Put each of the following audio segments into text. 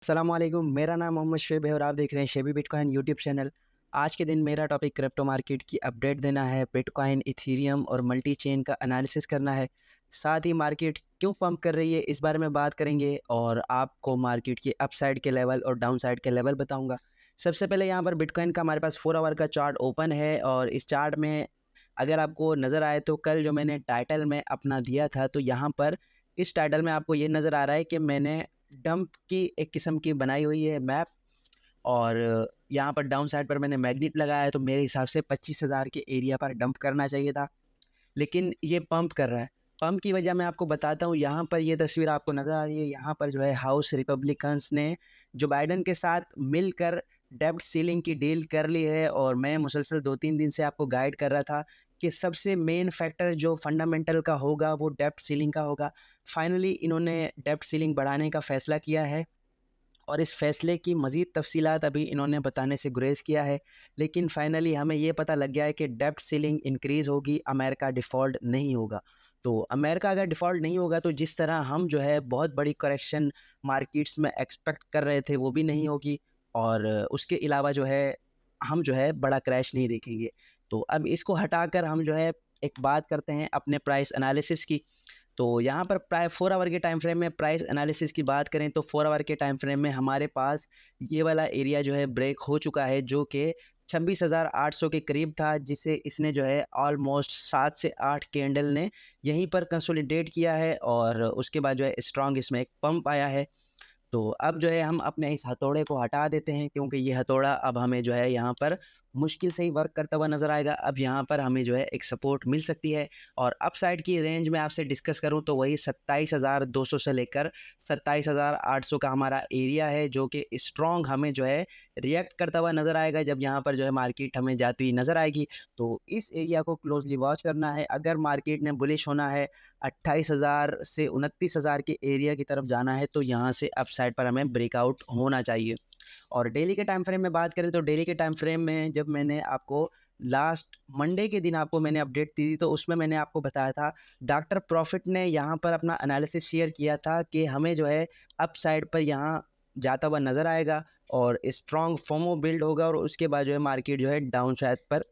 अस्सलामुअलैकुम, मेरा नाम मोहम्मद शुएब है और आप देख रहे हैं शेबी बिटकॉइन यूट्यूब चैनल। आज के दिन मेरा टॉपिक क्रिप्टो मार्केट की अपडेट देना है, बिटकॉइन, इथेरियम और मल्टी चेन का एनालिसिस करना है। साथ ही मार्केट क्यों पंप कर रही है इस बारे में बात करेंगे और आपको मार्केट की अपसाइड के लेवल और डाउन साइड के लेवल बताऊंगा। सबसे पहले यहाँ पर बिटकॉइन का हमारे पास 4 आवर का चार्ट ओपन है और इस चार्ट में अगर आपको नज़र आए तो कल जो मैंने टाइटल में अपना दिया था तो यहाँ पर इस टाइटल में आपको ये नज़र आ रहा है कि मैंने डंप की एक किस्म की बनाई हुई है मैप। और यहाँ पर डाउन साइड पर मैंने मैग्नेट लगाया है तो मेरे हिसाब से 25,000 के एरिया पर डंप करना चाहिए था, लेकिन ये पंप कर रहा है। पंप की वजह मैं आपको बताता हूँ। यहाँ पर ये तस्वीर आपको नज़र आ रही है, यहाँ पर जो है हाउस रिपब्लिकन्स ने जो बाइडन के साथ मिलकर डेब्ट सीलिंग की डील कर ली है। और मैं मुसलसल 2-3 दिन से आपको गाइड कर रहा था कि सबसे मेन फैक्टर जो फंडामेंटल का होगा वो डेब्ट सीलिंग का होगा। फाइनली इन्होंने डेब्ट सीलिंग बढ़ाने का फ़ैसला किया है और इस फैसले की मज़ीद तफसीलात अभी इन्होंने बताने से गुरेज़ किया है। लेकिन फाइनली हमें ये पता लग गया है कि डेब्ट सीलिंग इंक्रीज़ होगी, अमेरिका डिफ़ॉल्ट नहीं होगा। तो अमेरिका अगर डिफ़ॉल्ट नहीं होगा तो जिस तरह हम जो है बहुत बड़ी करेक्शन मार्केट्स में एक्सपेक्ट कर रहे थे वो भी नहीं होगी। और उसके अलावा जो है हम जो है बड़ा क्रैश नहीं देखेंगे। तो अब इसको हटाकर हम जो है एक बात करते हैं अपने प्राइस एनालिसिस की। तो यहाँ पर प्राय 4 आवर के टाइम फ्रेम में प्राइस एनालिसिस की बात करें तो 4 आवर के टाइम फ्रेम में हमारे पास ये वाला एरिया जो है ब्रेक हो चुका है, जो कि 26,800 के करीब था, जिसे इसने जो है ऑलमोस्ट 7 से 8 कैंडल ने यहीं पर कंसोलिडेट किया है और उसके बाद जो है स्ट्रॉन्ग इसमें एक पंप आया है। तो अब जो है हम अपने इस हथौड़े को हटा देते हैं, क्योंकि ये हथौड़ा अब हमें जो है यहाँ पर मुश्किल से ही वर्क करता हुआ नज़र आएगा। अब यहाँ पर हमें जो है एक सपोर्ट मिल सकती है। और अपसाइड की रेंज में आपसे डिस्कस करूँ तो वही 27,200 से लेकर 27,800 का हमारा एरिया है, जो कि स्ट्रॉन्ग हमें जो है रिएक्ट करता हुआ नज़र आएगा जब यहाँ पर जो है मार्केट हमें जाती हुई नज़र आएगी। तो इस एरिया को क्लोजली वॉच करना है। अगर मार्केट ने बुलिश होना है 28,000 से 29,000 के एरिया की तरफ जाना है तो यहाँ से अपसाइड पर हमें ब्रेकआउट होना चाहिए। और डेली के टाइम फ्रेम में बात करें तो डेली के टाइम फ्रेम में जब मैंने आपको लास्ट मंडे के दिन आपको मैंने अपडेट दी थी तो उसमें मैंने आपको बताया था, डॉक्टर प्रॉफिट ने यहाँ पर अपना एनालिसिस शेयर किया था कि हमें जो है अप साइड पर यहाँ जाता हुआ नज़र आएगा और स्ट्रॉन्ग फोमो बिल्ड होगा और उसके बाद जो है मार्केट जो है डाउन साइड पर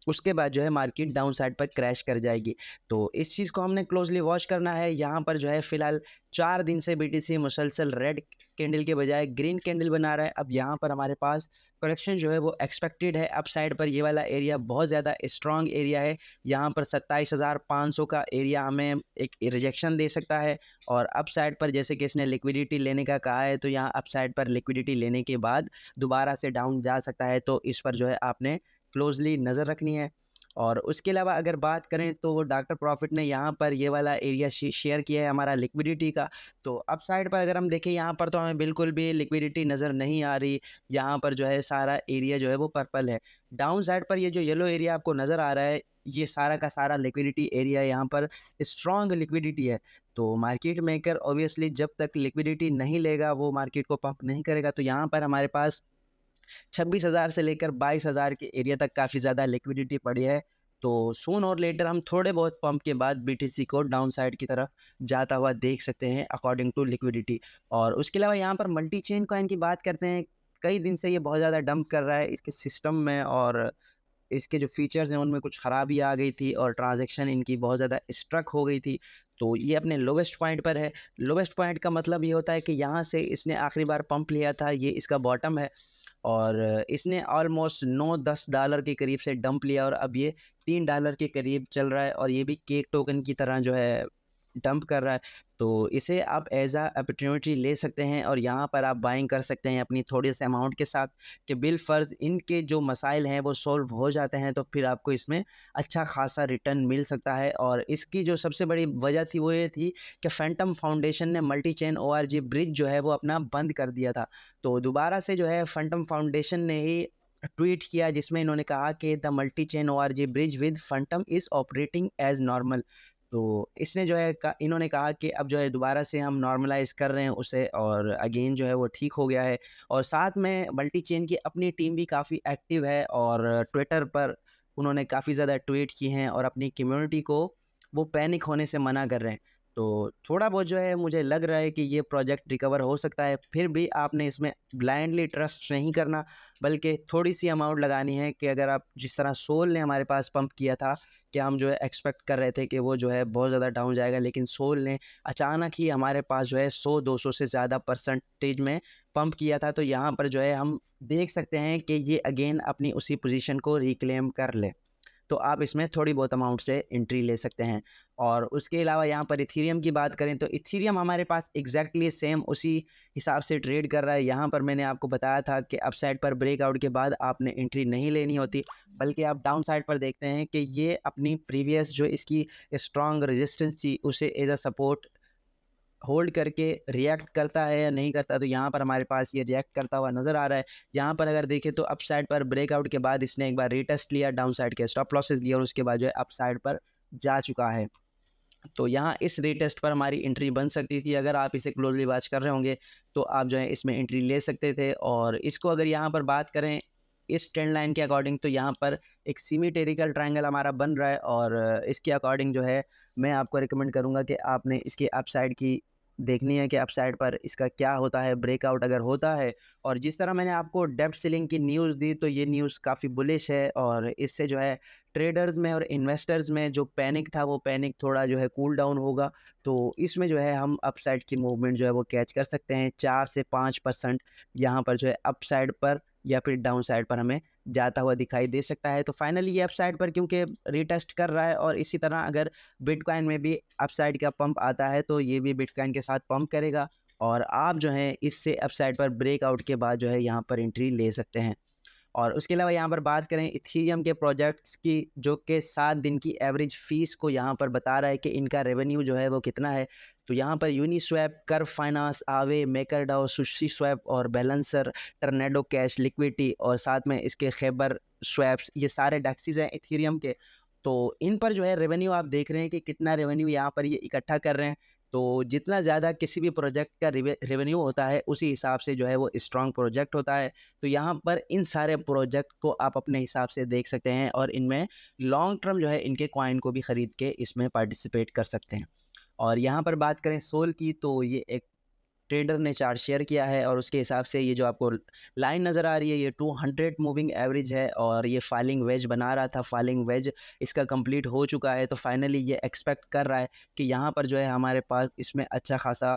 उसके बाद जो है मार्केट डाउन साइड पर क्रैश कर जाएगी। तो इस चीज़ को हमने क्लोजली वॉच करना है। यहाँ पर जो है फ़िलहाल 4 दिन से बीटीसी मुसलसल रेड कैंडल के बजाय ग्रीन कैंडल बना रहा है। अब यहाँ पर हमारे पास करेक्शन जो है वो एक्सपेक्टेड है। अप साइड पर ये वाला एरिया बहुत ज़्यादा स्ट्रॉन्ग एरिया है। यहाँ पर 27,500 का एरिया हमें एक रिजेक्शन दे सकता है। और अप साइड पर जैसे कि इसने लिक्विडिटी लेने का कहा है तो यहाँ अप साइड पर लिक्विडिटी लेने के बाद दोबारा से डाउन जा सकता है। तो इस पर जो है आपने क्लोजली नज़र रखनी है। और उसके अलावा अगर बात करें तो डॉक्टर प्रॉफिट ने यहाँ पर ये वाला एरिया शेयर किया है हमारा लिक्विडिटी का। तो अप साइड पर अगर हम देखें यहाँ पर तो हमें बिल्कुल भी लिक्विडिटी नज़र नहीं आ रही। यहाँ पर जो है सारा एरिया जो है वो पर्पल है। डाउन साइड पर ये जो येलो एरिया आपको नज़र आ रहा है ये सारा का सारा लिक्विडिटी एरिया, यहाँ पर स्ट्रॉन्ग लिक्विडिटी है। तो मार्केट मेकर ऑब्वियसली जब तक लिक्विडिटी नहीं लेगा वो मार्केट को पंप नहीं करेगा। तो यहाँ पर हमारे पास 26,000 से लेकर 22,000 के एरिया तक काफ़ी ज़्यादा लिक्विडिटी पड़ी है। तो सून और लेटर हम थोड़े बहुत पंप के बाद बीटीसी को डाउन साइड की तरफ जाता हुआ देख सकते हैं अकॉर्डिंग टू लिक्विडिटी। और उसके अलावा यहाँ पर मल्टी चेन कॉइन की बात करते हैं। कई दिन से ये बहुत ज़्यादा डंप कर रहा है इसके सिस्टम में और इसके जो फीचर्स हैं उनमें कुछ ख़राबी आ गई थी और ट्रांजैक्शन इनकी बहुत ज़्यादा स्ट्रक हो गई थी। तो ये अपने लोवेस्ट पॉइंट पर है। लोवेस्ट पॉइंट का मतलब ये होता है कि यहाँ से इसने आखिरी बार पंप लिया था, ये इसका बॉटम है। और इसने ऑलमोस्ट 9-10 डॉलर के करीब से डंप लिया और अब ये 3 डॉलर के करीब चल रहा है और ये भी केक टोकन की तरह जो है डंप कर रहा है। तो इसे आप एज़ अ अपॉर्चुनिटी ले सकते हैं और यहाँ पर आप बाइंग कर सकते हैं अपनी थोड़ी से अमाउंट के साथ कि बिल फ़र्ज़ इनके जो मसाइल हैं वो सॉल्व हो जाते हैं तो फिर आपको इसमें अच्छा खासा रिटर्न मिल सकता है। और इसकी जो सबसे बड़ी वजह थी वो ये थी कि फैंटम फाउंडेशन ने मल्टी चेन ओआरजी ब्रिज जो है वो अपना बंद कर दिया था। तो दोबारा से जो है फैंटम फाउंडेशन ने ही ट्वीट किया जिसमें इन्होंने कहा कि the Multichain org bridge with Fantom is operating as normal. तो इसने जो है इन्होंने कहा कि अब जो है दोबारा से हम नॉर्मलाइज़ कर रहे हैं उसे और अगेन जो है वो ठीक हो गया है। और साथ में मल्टी चेन की अपनी टीम भी काफ़ी एक्टिव है और ट्विटर पर उन्होंने काफ़ी ज़्यादा ट्वीट किए हैं और अपनी कम्युनिटी को वो पैनिक होने से मना कर रहे हैं। तो थोड़ा बहुत जो है मुझे लग रहा है कि ये प्रोजेक्ट रिकवर हो सकता है। फिर भी आपने इसमें ब्लाइंडली ट्रस्ट नहीं करना, बल्कि थोड़ी सी अमाउंट लगानी है कि अगर आप जिस तरह सोल ने हमारे पास पंप किया था कि हम जो है एक्सपेक्ट कर रहे थे कि वो जो है बहुत ज़्यादा डाउन जाएगा, लेकिन सोल ने अचानक ही हमारे पास जो है 100-200 से ज़्यादा परसेंटेज में पंप किया था। तो यहाँ पर जो है हम देख सकते हैं कि ये अगेन अपनी उसी पोजीशन को रिक्लेम कर ले। तो आप इसमें थोड़ी बहुत अमाउंट से एंट्री ले सकते हैं। और उसके अलावा यहाँ पर इथीरियम की बात करें तो इथीरियम हमारे पास एग्जैक्टली सेम उसी हिसाब से ट्रेड कर रहा है। यहाँ पर मैंने आपको बताया था कि अपसाइड पर ब्रेकआउट के बाद आपने एंट्री नहीं लेनी होती, बल्कि आप डाउन साइड पर देखते हैं कि ये अपनी प्रीवियस जो इसकी स्ट्रॉन्ग रेजिस्टेंस थी उसे एज अ सपोर्ट होल्ड करके रिएक्ट करता है या नहीं करता। तो यहाँ पर हमारे पास ये रिएक्ट करता हुआ नज़र आ रहा है। यहाँ पर अगर देखें तो अप साइड पर ब्रेकआउट के बाद इसने एक बार रीटेस्ट लिया, डाउन साइड के स्टॉप लॉसेस लिया और उसके बाद जो है अप साइड पर जा चुका है। तो यहाँ इस रीटेस्ट पर हमारी एंट्री बन सकती थी। अगर आप इसे क्लोजली वॉच कर रहे होंगे तो आप जो है इसमें एंट्री ले सकते थे। और इसको अगर यहाँ पर बात करें इस ट्रेंड लाइन के अकॉर्डिंग, तो यहाँ पर एक सिमेट्रिकल ट्रायंगल हमारा बन रहा है और इसके अकॉर्डिंग जो है मैं आपको रिकमेंड करूँगा कि आपने इसके अपसाइड की देखनी है कि अपसाइड पर इसका क्या होता है, ब्रेकआउट अगर होता है। और जिस तरह मैंने आपको डेप्थ सीलिंग की न्यूज़ दी, तो ये न्यूज़ काफ़ी बुलिश है और इससे जो है ट्रेडर्स में और इन्वेस्टर्स में जो पैनिक था वो पैनिक थोड़ा जो है कूल डाउन होगा। तो इसमें जो है हम अपसाइड की मूवमेंट जो है वो कैच कर सकते हैं। 4 से 5% यहाँ पर जो है अपसाइड पर या फिर डाउन साइड पर हमें जाता हुआ दिखाई दे सकता है। तो फाइनली ये अपसाइड पर क्योंकि रीटेस्ट कर रहा है और इसी तरह अगर बिटकॉइन में भी अपसाइड का पंप आता है तो ये भी बिटकॉइन के साथ पंप करेगा और आप जो है इससे अपसाइड पर ब्रेकआउट के बाद जो है यहाँ पर एंट्री ले सकते हैं। और उसके अलावा यहाँ पर बात करें इथीरियम के प्रोजेक्ट्स की, जो कि 7 दिन की एवरेज फ़ीस को यहाँ पर बता रहा है कि इनका रेवेन्यू जो है वो कितना है। तो यहाँ पर यूनिस्वैप, कर्व फाइनेंस, आवे, मेकरडाओ, सुशी स्वैप और बैलेंसर, टर्नेडो कैश, लिक्विडिटी और साथ में इसके खैबर स्वैप्स, ये सारे डेक्सेस हैं इथीरियम के। तो इन पर जो है रेवेन्यू आप देख रहे हैं कि कितना रेवेन्यू यहाँ पर ये इकट्ठा कर रहे हैं। तो जितना ज़्यादा किसी भी प्रोजेक्ट का रेवेन्यू होता है उसी हिसाब से जो है वो स्ट्रॉन्ग प्रोजेक्ट होता है। तो यहाँ पर इन सारे प्रोजेक्ट को आप अपने हिसाब से देख सकते हैं और इनमें लॉन्ग टर्म जो है इनके कॉइन को भी ख़रीद के इसमें पार्टिसिपेट कर सकते हैं। और यहाँ पर बात करें सोल की, तो ये एक ट्रेडर ने चार्ट शेयर किया है और उसके हिसाब से ये जो आपको लाइन नज़र आ रही है ये 200 मूविंग एवरेज है और ये फालिंग वेज बना रहा था। फालिंग वेज इसका कंप्लीट हो चुका है। तो फाइनली ये एक्सपेक्ट कर रहा है कि यहाँ पर जो है हमारे पास इसमें अच्छा खासा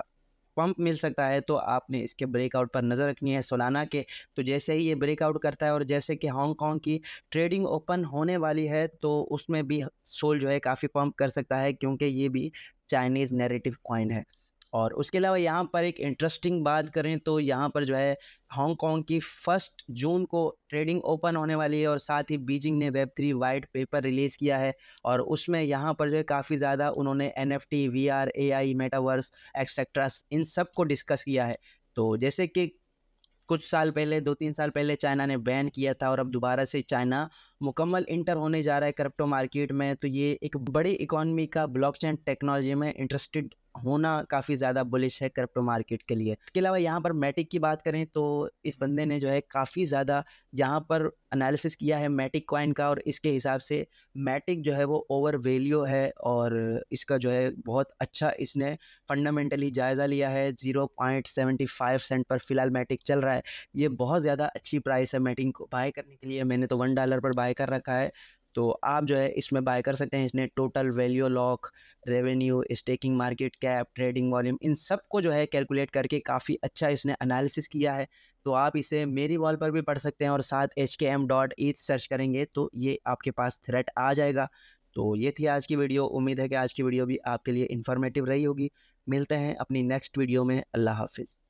पंप मिल सकता है। तो आपने इसके ब्रेकआउट पर नज़र रखनी है सोलाना के। तो जैसे ही ये ब्रेकआउट करता है और जैसे कि हांगकांग की ट्रेडिंग ओपन होने वाली है तो उसमें भी सोल जो है काफ़ी पंप कर सकता है, क्योंकि ये भी चाइनीज़ नैरेटिव कॉइन है। और उसके अलावा यहाँ पर एक इंटरेस्टिंग बात करें तो यहाँ पर जो है हांगकांग की 1 जून को ट्रेडिंग ओपन होने वाली है और साथ ही बीजिंग ने वेब3 वाइट पेपर रिलीज़ किया है और उसमें यहाँ पर जो है काफ़ी ज़्यादा उन्होंने NFT, VR, AI, metaverse etcetera इन सब को डिस्कस किया है। तो जैसे कि कुछ साल पहले 2-3 साल पहले चाइना ने बैन किया था और अब दोबारा से चाइना मुकम्मल इंटर होने जा रहा है क्रिप्टो मार्केट में। तो ये एक बड़ी इकोनॉमी का ब्लॉकचेन टेक्नोलॉजी में इंटरेस्टेड होना काफ़ी ज़्यादा बुलिश है क्रिप्टो मार्केट के लिए। इसके अलावा यहाँ पर मैटिक की बात करें तो इस बंदे ने जो है काफ़ी ज़्यादा यहाँ पर एनालिसिस किया है मैटिक कॉइन का और इसके हिसाब से मैटिक जो है वो ओवर वैल्यू है और इसका जो है बहुत अच्छा इसने फंडामेंटली जायज़ा लिया है। 0.75 सेंट पर फ़िलहाल मैटिक चल रहा है। ये बहुत ज़्यादा अच्छी प्राइस है मैटिक को बाय करने के लिए। मैंने तो $1 पर बाय कर रखा है। तो आप जो है इसमें बाय कर सकते हैं। इसने total value lock, revenue, staking market cap, trading volume, इन सब को जो है कैलकुलेट करके काफ़ी अच्छा इसने एनालिसिस किया है। तो आप इसे मेरी वॉल पर भी पढ़ सकते हैं और साथ HKM.ETH सर्च करेंगे तो ये आपके पास थ्रेड आ जाएगा। तो ये थी आज की वीडियो। उम्मीद है कि आज की वीडियो भी आपके लिए इन्फॉर्मेटिव रही होगी। मिलते हैं अपनी नेक्स्ट वीडियो में। अल्लाह हाफ़िज़।